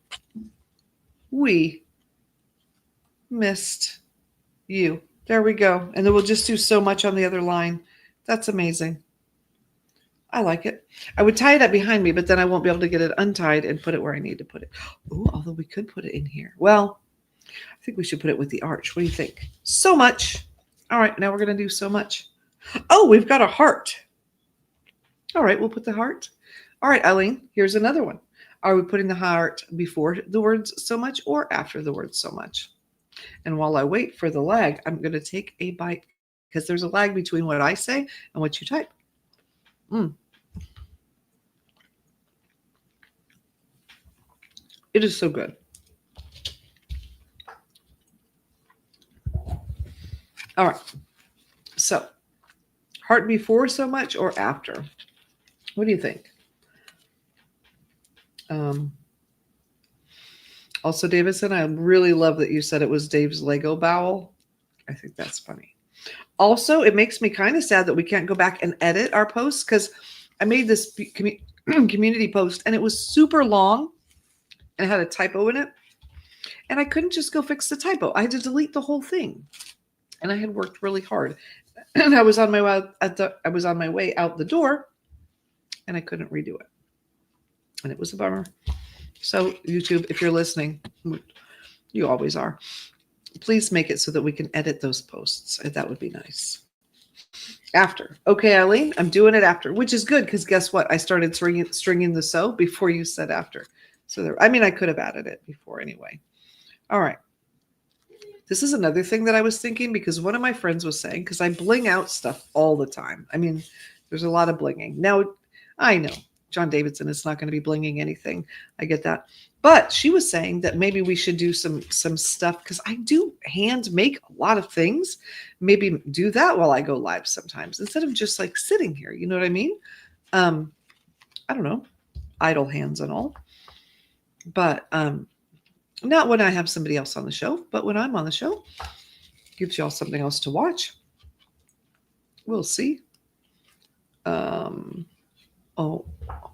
We missed you. There we go. And then we'll just do so much on the other line. That's amazing. I like it. I would tie it up behind me, but then I won't be able to get it untied and put it where I need to put it. Oh, although we could put it in here. Well, I think we should put it with the arch. What do you think? So much. All right, now we're going to do so much. Oh, we've got a heart. All right, we'll put the heart. All right, Eileen, here's another one. Are we putting the heart before the words so much or after the words so much? And while I wait for the lag, I'm going to take a bite because there's a lag between what I say and what you type. It is so good. All right. So, heart before so much or after? What do you think? Also, Davidson, I really love that you said it was Dave's Lego bowel. I think that's funny. Also, it makes me kind of sad that we can't go back and edit our posts because I made this community post and it was super long and it had a typo in it. And I couldn't just go fix the typo. I had to delete the whole thing. And I had worked really hard. And I was on my way out the door and I couldn't redo it. And it was a bummer. So YouTube, if you're listening, you always are, please make it so that we can edit those posts. That would be nice. After. Okay, Eileen, I'm doing it after, which is good because guess what? I started stringing the so before you said after. So I could have added it before anyway. All right. This is another thing that I was thinking because one of my friends was saying, because I bling out stuff all the time. I mean, there's a lot of blinging. Now, I know John Davidson is not going to be blinging anything. I get that. But she was saying that maybe we should do some stuff because I do hand make a lot of things. Maybe do that while I go live sometimes instead of just like sitting here. You know what I mean? I don't know, idle hands and all. But not when I have somebody else on the show, but when I'm on the show, gives y'all something else to watch. We'll see. Oh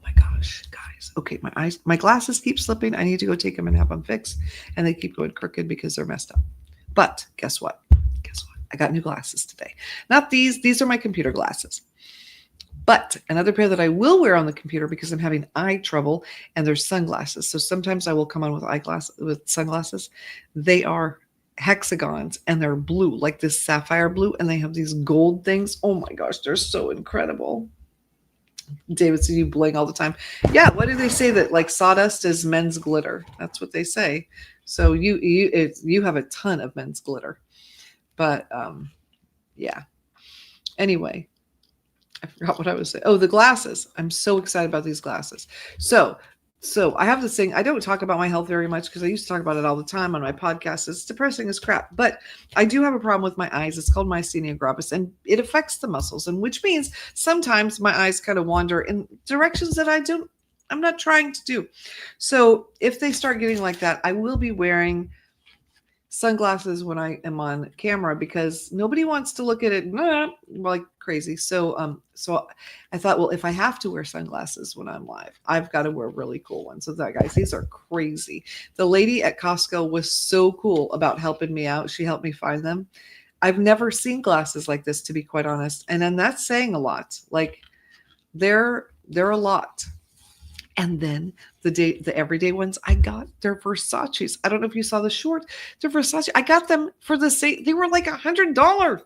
my gosh, guys. Okay, my glasses keep slipping. I need to go take them and have them fixed. And they keep going crooked because they're messed up. But guess what? I got new glasses today. Not these. These are my computer glasses. But another pair that I will wear on the computer because I'm having eye trouble, and they're sunglasses. So sometimes I will come on with sunglasses. They are hexagons and they're blue, like this sapphire blue, and they have these gold things. Oh my gosh, they're so incredible. Davidson, you bling all the time. Yeah, what do they say that like sawdust is men's glitter? That's what they say. So you have a ton of men's glitter. But yeah. Anyway, I forgot what I was saying. Oh, the glasses. I'm so excited about these glasses. So I have this thing. I don't talk about my health very much because I used to talk about it all the time on my podcast. It's depressing as crap. But I do have a problem with my eyes. It's called myasthenia gravis, and it affects the muscles, and which means sometimes my eyes kind of wander in directions that I'm not trying to do. So if they start getting like that, I will be wearing sunglasses when I am on camera because nobody wants to look at it like crazy. So I thought, well, if I have to wear sunglasses when I'm live, I've got to wear really cool ones. So guys, these are crazy. The lady at Costco was so cool about helping me out. She helped me find them. I've never seen glasses like this, to be quite honest. And then that's saying a lot. Like they're a lot. And then the everyday ones I got, they're Versace's. I don't know if you saw the short. They're Versace. I got them for the same. They were like $100.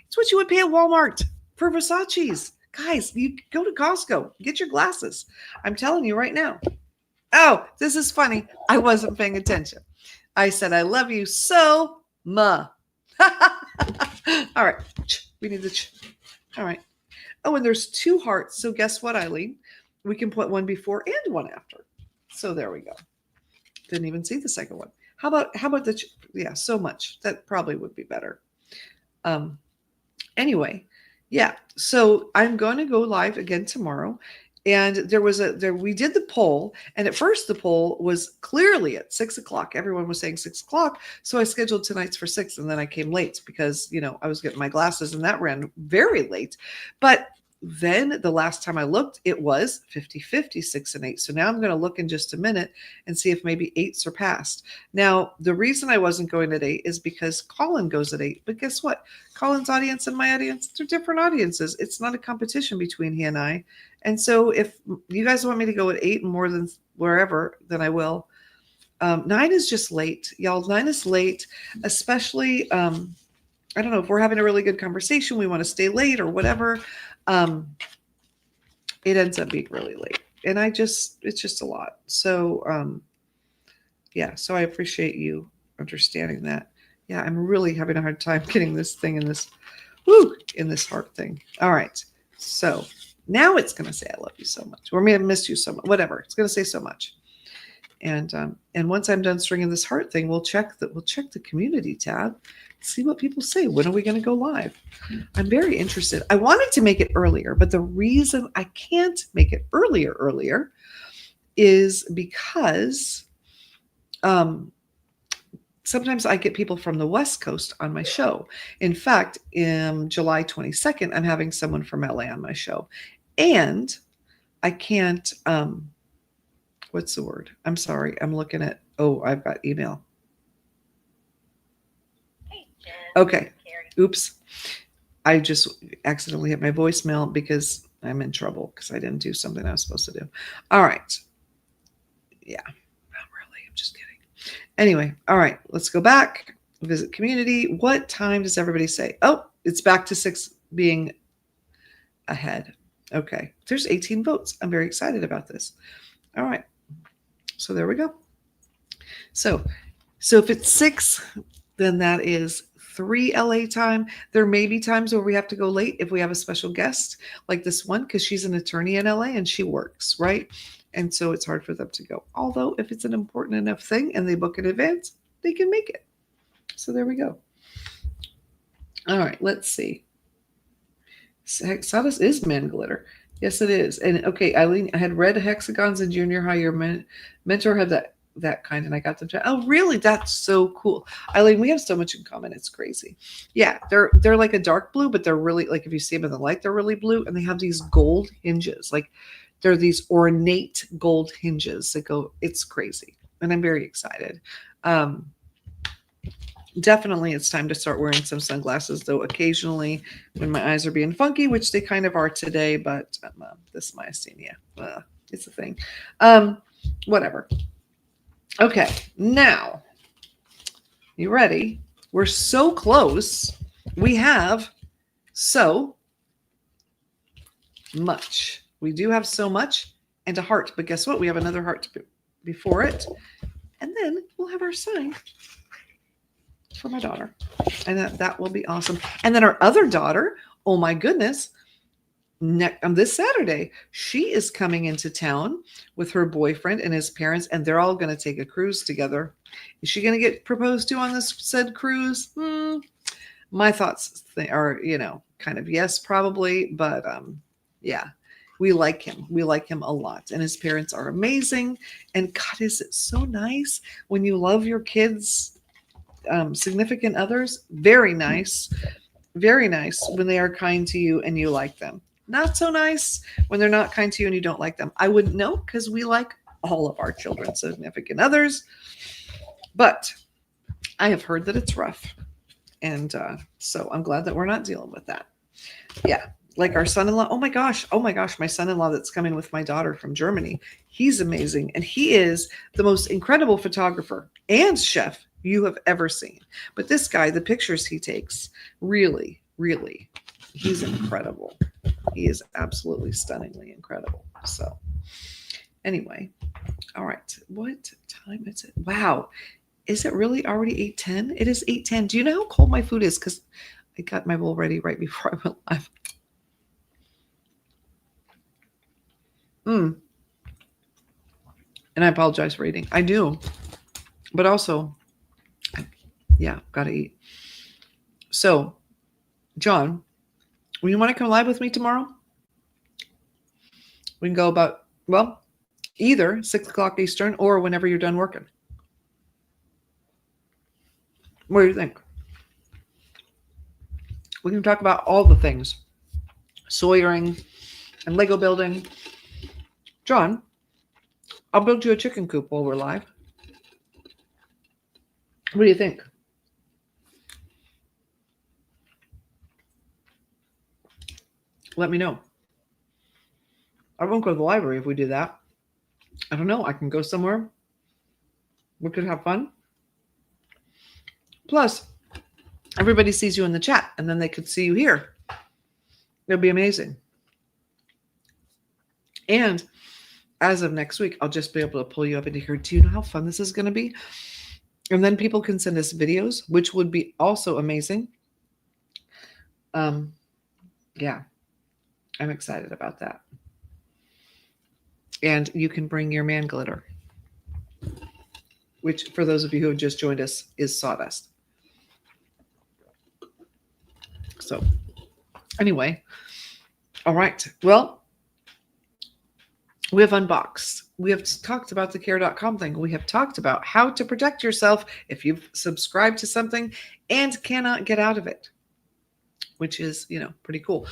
It's what you would pay at Walmart for Versace's. Guys, you go to Costco, get your glasses. I'm telling you right now. Oh, this is funny. I wasn't paying attention. I said, I love you so much. All right. We need the. All right. Oh, and there's 2 hearts. So guess what, Eileen? We can put one before and one after. So there we go. Didn't even see the second one. How about the, yeah, so much. That probably would be better. Anyway, yeah. So I'm going to go live again tomorrow. And we did the poll. And at first the poll was clearly at 6:00. Everyone was saying 6:00. So I scheduled tonight's for 6. And then I came late because, I was getting my glasses and that ran very late. But then the last time I looked, it was 50-50, 6 and 8. So now I'm going to look in just a minute and see if maybe 8 surpassed. Now, the reason I wasn't going at 8 is because Colin goes at 8. But guess what? Colin's audience and my audience, they're different audiences. It's not a competition between he and I. And so if you guys want me to go at 8 more than wherever, then I will. 9 is just late. Y'all, 9 is late, especially, I don't know, if we're having a really good conversation, we want to stay late or whatever. It ends up being really late. And it's just a lot. So, yeah, so I appreciate you understanding that. Yeah, I'm really having a hard time getting this thing in this heart thing. All right. So now it's going to say, I love you so much. Or I miss you so much, whatever. It's going to say so much. And once I'm done stringing this heart thing, we'll check the community tab, see what people say. When are we going to go live? I'm very interested. I wanted to make it earlier, but the reason I can't make it earlier is because sometimes I get people from the West Coast on my show. In fact, July 22nd, I'm having someone from LA on my show. And I can't, what's the word? I'm sorry. I'm looking at, I've got email. Hey, Jen. Okay. Oops. I just accidentally hit my voicemail because I'm in trouble because I didn't do something I was supposed to do. All right. Yeah. Not really. I'm just kidding. Anyway. All right. Let's go back. Visit community. What time does everybody say? Oh, it's back to 6 being ahead. Okay. There's 18 votes. I'm very excited about this. All right. So there we go. So if it's 6, then that is 3 LA time. There may be times where we have to go late if we have a special guest like this one, because she's an attorney in LA and she works, right? And so it's hard for them to go. Although if it's an important enough thing and they book in advance, they can make it. So there we go. All right, let's see. Sawdust is man glitter. Yes, it is. And okay, Eileen, I had red hexagons in junior high. Your mentor had that kind, and I got them to. Oh, really? That's so cool, Eileen. We have so much in common. It's crazy. Yeah, they're like a dark blue, but they're really, like, if you see them in the light, they're really blue, and they have these gold hinges. Like they're these ornate gold hinges that go. It's crazy, and I'm very excited. Definitely it's time to start wearing some sunglasses, though occasionally when my eyes are being funky, which they kind of are today, but this myasthenia, it's a thing. Whatever. Okay, now, you ready? We're so close. We have so much. We do have so much and a heart, but guess what? We have another heart before it, and then we'll have our sign for my daughter, and that will be awesome. And then our other daughter, oh my goodness, this Saturday, she is coming into town with her boyfriend and his parents, and they're all going to take a cruise together. Is she going to get proposed to on this said cruise? My thoughts are, kind of yes, probably, but yeah, we like him. We like him a lot, and his parents are amazing. And God, is it so nice when you love your kids' significant others? Very nice when they are kind to you and you like them. Not so nice when they're not kind to you and you don't like them. I wouldn't know, because we like all of our children's significant others, but I have heard that it's rough, and so I'm glad that we're not dealing with that. Yeah, Like our son-in-law. Oh my gosh. Oh my gosh. My son-in-law that's coming with my daughter from Germany. He's amazing. And he is the most incredible photographer and chef you have ever seen. But this guy, the pictures he takes, really, really, he's incredible. He is absolutely stunningly incredible. So anyway, all right. What time is it? Wow. Is it really already 8:10? It is 8:10. Do you know how cold my food is? Because I got my bowl ready right before I went live. And I apologize for eating. I do. But also, yeah, gotta eat. So, John, when you want to come live with me tomorrow, we can go about, well, either 6 o'clock Eastern or whenever you're done working. What do you think? We can talk about all the things. Sawyering and Lego building. John, I'll build you a chicken coop while we're live. What do you think? Let me know. I won't go to the library if we do that. I don't know. I can go somewhere. We could have fun. Plus, everybody sees you in the chat, and then they could see you here. It'll be amazing. And as of next week, I'll just be able to pull you up into here. Do you know how fun this is going to be? And then people can send us videos, which would be also amazing. Yeah, I'm excited about that. And you can bring your man glitter, which for those of you who have just joined us is sawdust. So anyway, all right. Well, we have unboxed. We have talked about the care.com thing. We have talked about how to protect yourself if you've subscribed to something and cannot get out of it, which is, pretty cool.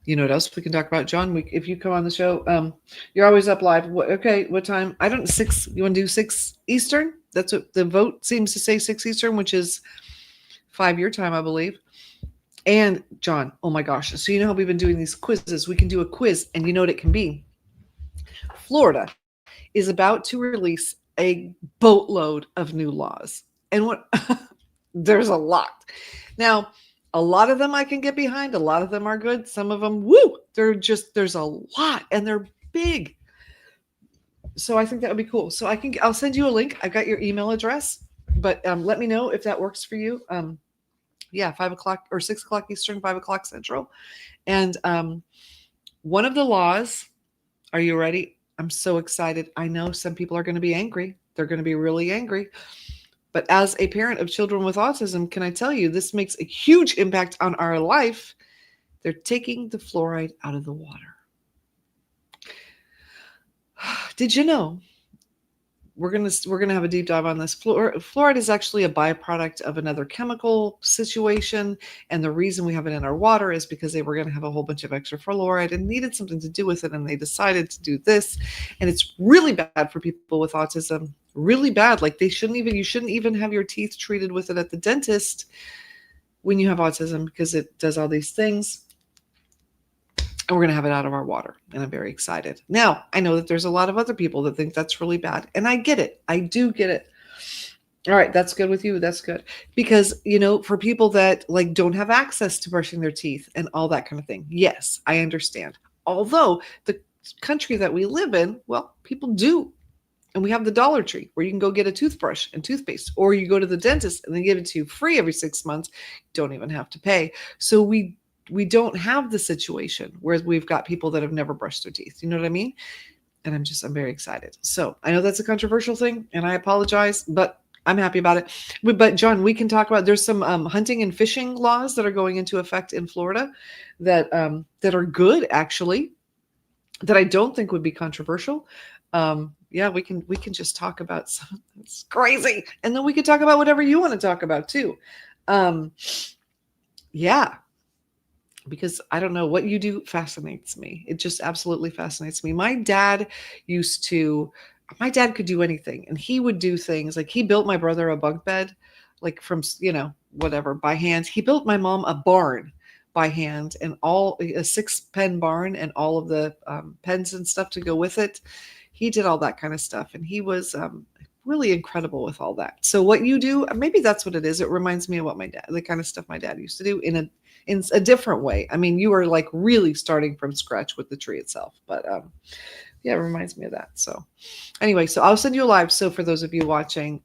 You know what else we can talk about, John? If you come on the show, you're always up live. What time? I don't, 6, you want to do 6 Eastern? That's what the vote seems to say, 6 Eastern, which is 5 your time, I believe. And John, oh my gosh. So you know how we've been doing these quizzes? We can do a quiz, and you know what it can be? Florida is about to release a boatload of new laws. And there's a lot. Now, a lot of them I can get behind. A lot of them are good. Some of them, there's a lot, and they're big. So I think that would be cool. So I'll send you a link. I've got your email address, but let me know if that works for you. 5 o'clock or 6 o'clock Eastern, 5 o'clock Central. And one of the laws, are you ready? I'm so excited. I know some people are going to be angry. They're going to be really angry. But as a parent of children with autism, can I tell you, this makes a huge impact on our life. They're taking the fluoride out of the water. Did you know? We're gonna have a deep dive on this. Fluoride is actually a byproduct of another chemical situation, and the reason we have it in our water is because they were going to have a whole bunch of extra fluoride and needed something to do with it, and they decided to do this. And it's really bad for people with autism. Really bad. Like you shouldn't even have your teeth treated with it at the dentist when you have autism, because it does all these things. And we're going to have it out of our water. And I'm very excited. Now, I know that there's a lot of other people that think that's really bad. And I get it. I do get it. All right. That's good with you. That's good. Because, for people that don't have access to brushing their teeth and all that kind of thing. Yes, I understand. Although the country that we live in, well, people do. And we have the Dollar Tree where you can go get a toothbrush and toothpaste, or you go to the dentist and they give it to you free every 6 months. You don't even have to pay. So we don't have the situation where we've got people that have never brushed their teeth. You know what I mean? And I'm very excited. So I know that's a controversial thing, and I apologize, but I'm happy about it. But John, we can talk about, there's some hunting and fishing laws that are going into effect in Florida that are good, actually, that I don't think would be controversial. We can just talk about something that's crazy. And then we could talk about whatever you want to talk about too. Because I don't know, what you do fascinates me. It just absolutely fascinates me. My dad could do anything, and he would do things like he built my brother a bunk bed, from, whatever, by hand. He built my mom a barn by hand, and all a 6-pen barn and all of the pens and stuff to go with it. He did all that kind of stuff, and he was really incredible with all that. So what you do, maybe that's what it is. It reminds me of what the kind of stuff my dad used to do in a different way. I mean, you are like really starting from scratch with the tree itself, but yeah, it reminds me of that. So anyway, so I'll send you a live. So for those of you watching,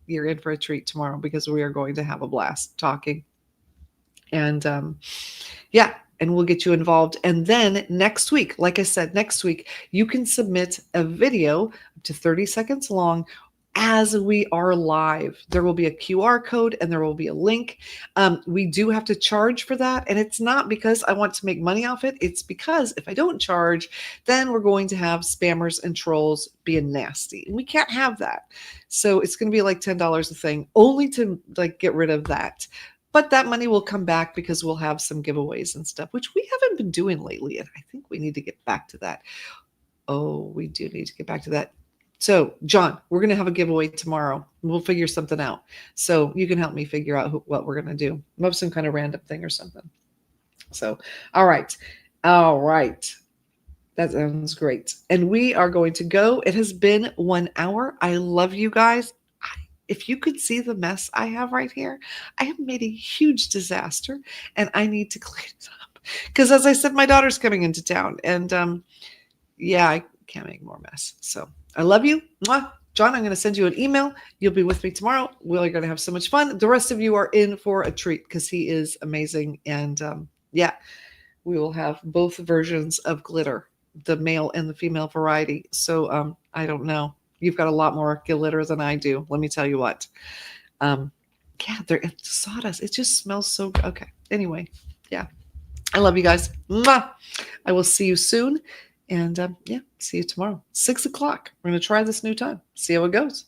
you're in for a treat tomorrow because we are going to have a blast talking. And yeah, and we'll get you involved. And then next week, like I said, next week, you can submit a video up to 30 seconds long as we are live. There will be a QR code and there will be a link. We do have to charge for that. And it's not because I want to make money off it. It's because if I don't charge, then we're going to have spammers and trolls being nasty. And we can't have that. So it's going to be like $10 a thing, only to like get rid of that. But that money will come back because we'll have some giveaways and stuff, which we haven't been doing lately. And I think we need to get back to that. Oh, we do need to get back to that. So, John, we're going to have a giveaway tomorrow. We'll figure something out. So you can help me figure out what we're going to do. Maybe some kind of random thing or something. So, all right. All right. That sounds great. And we are going to go. It has been 1 hour. I love you guys. If you could see the mess I have right here, I have made a huge disaster and I need to clean it up. Because as I said, my daughter's coming into town and yeah, I can't make more mess. So I love you. Mwah. John, I'm going to send you an email. You'll be with me tomorrow. We're going to have so much fun. The rest of you are in for a treat because he is amazing. And yeah, we will have both versions of glitter, the male and the female variety. So I don't know. You've got a lot more glitter than I do. Let me tell you what. Yeah, it's sawdust. It just smells so good. Okay. Anyway, yeah. I love you guys. Mwah! I will see you soon. And yeah, see you tomorrow. 6 o'clock. We're going to try this new time. See how it goes.